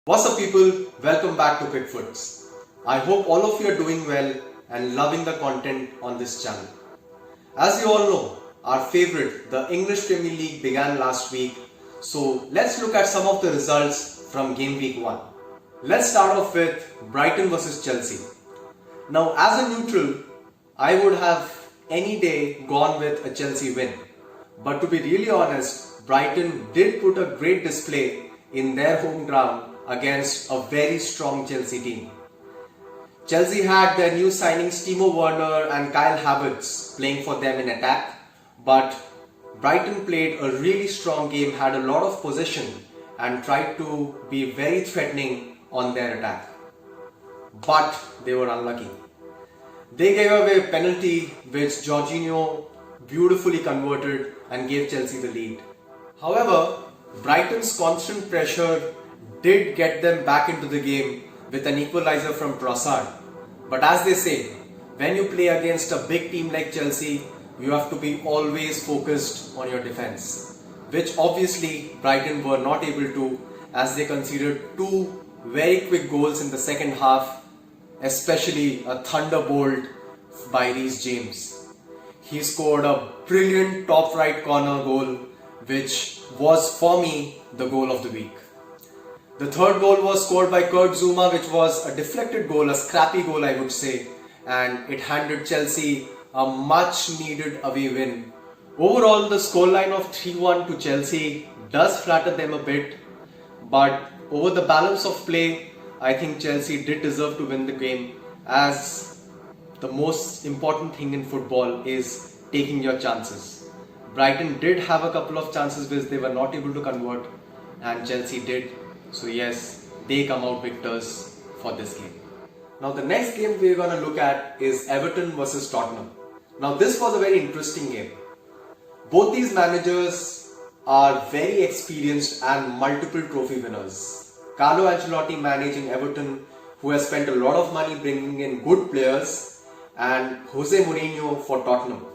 What's up people, welcome back to Cricfootz. I hope all of you are doing well and loving the content on this channel. As you all know, our favourite, the English Premier League began last week, so let's look at some of the results from game week 1. Let's start off with Brighton vs Chelsea. Now as a neutral, I would have any day gone with a Chelsea win. But to be really honest, Brighton did put a great display in their home ground against a very strong Chelsea team. Chelsea had their new signings Timo Werner and Kyle Havertz playing for them in attack, but Brighton played a really strong game, had a lot of possession and tried to be very threatening on their attack. But they were unlucky. They gave away a penalty which Jorginho beautifully converted and gave Chelsea the lead. However, Brighton's constant pressure did get them back into the game with an equalizer from Trossard. But as they say, when you play against a big team like Chelsea, you have to be always focused on your defense, which obviously Brighton were not able to, as they conceded two very quick goals in the second half, especially a thunderbolt by Reece James. He scored a brilliant top right corner goal, which was for me the goal of the week. The third goal was scored by Kurt Zouma, which was a deflected goal, a scrappy goal I would say, and it handed Chelsea a much needed away win. Overall, the scoreline of 3-1 to Chelsea does flatter them a bit, but over the balance of play, I think Chelsea did deserve to win the game, as the most important thing in football is taking your chances. Brighton did have a couple of chances which they were not able to convert, and Chelsea did. So yes, they come out victors for this game. Now the next game we're going to look at is Everton vs Tottenham. Now this was a very interesting game. Both these managers are very experienced and multiple trophy winners. Carlo Ancelotti managing Everton, who has spent a lot of money bringing in good players, and Jose Mourinho for Tottenham.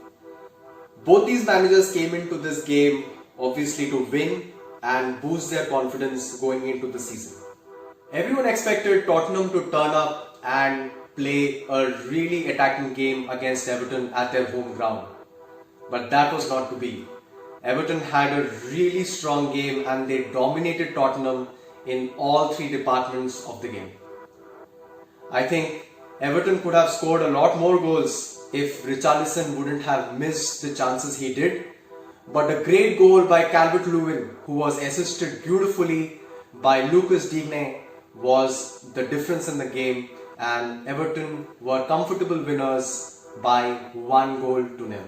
Both these managers came into this game obviously to win and boost their confidence going into the season. Everyone expected Tottenham to turn up and play a really attacking game against Everton at their home ground. But that was not to be. Everton had a really strong game and they dominated Tottenham in all three departments of the game. I think Everton could have scored a lot more goals if Richarlison wouldn't have missed the chances he did. But a great goal by Calvert-Lewin, who was assisted beautifully by Lucas Digne, was the difference in the game, and Everton were comfortable winners by 1-0.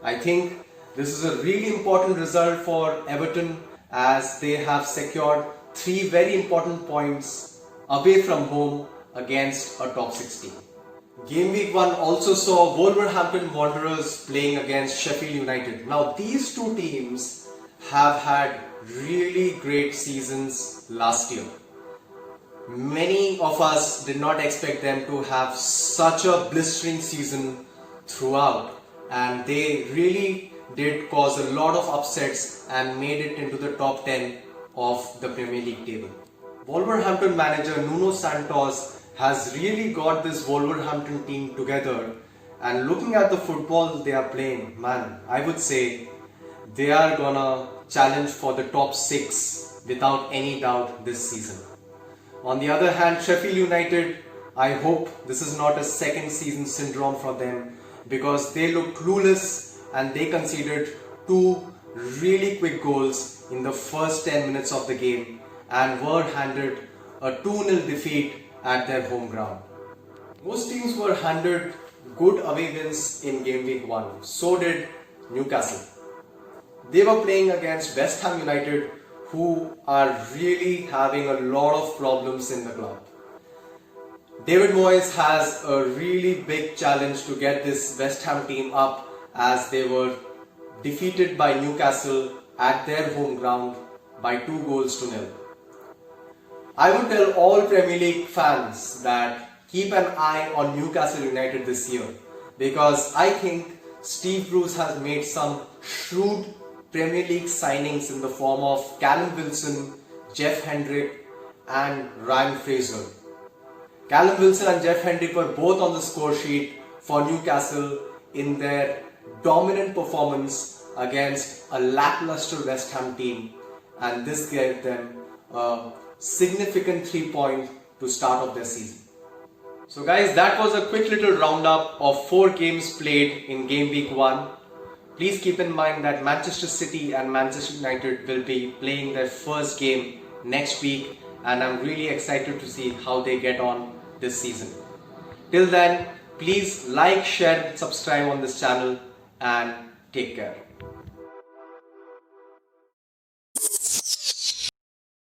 I think this is a really important result for Everton, as they have secured 3 very important points away from home against a top 6 team. Game week 1 also saw Wolverhampton Wanderers playing against Sheffield United. Now these two teams have had really great seasons last year. Many of us did not expect them to have such a blistering season throughout, and they really did cause a lot of upsets and made it into the top 10 of the Premier League table. Wolverhampton manager Nuno Santos has really got this Wolverhampton team together, and looking at the football they are playing, man, I would say they are gonna challenge for the top 6 without any doubt this season. On the other hand, Sheffield United, I hope this is not a second season syndrome for them, because they look clueless and they conceded 2 really quick goals in the first 10 minutes of the game and were handed a 2-0 defeat at their home ground. Most teams were handed good away wins in game week 1. So did Newcastle. They were playing against West Ham United, who are really having a lot of problems in the club. David Moyes has a really big challenge to get this West Ham team up, as they were defeated by Newcastle at their home ground by 2-0. I would tell all Premier League fans that keep an eye on Newcastle United this year, because I think Steve Bruce has made some shrewd Premier League signings in the form of Callum Wilson, Jeff Hendrick and Ryan Fraser. Callum Wilson and Jeff Hendrick were both on the score sheet for Newcastle in their dominant performance against a lackluster West Ham team, and this gave them a significant 3 points to start off their season. So guys, that was a quick little roundup of 4 games played in game week 1. Please keep in mind that Manchester City and Manchester United will be playing their first game next week, and I'm really excited to see how they get on this season. Till then, please like, share, subscribe on this channel and take care.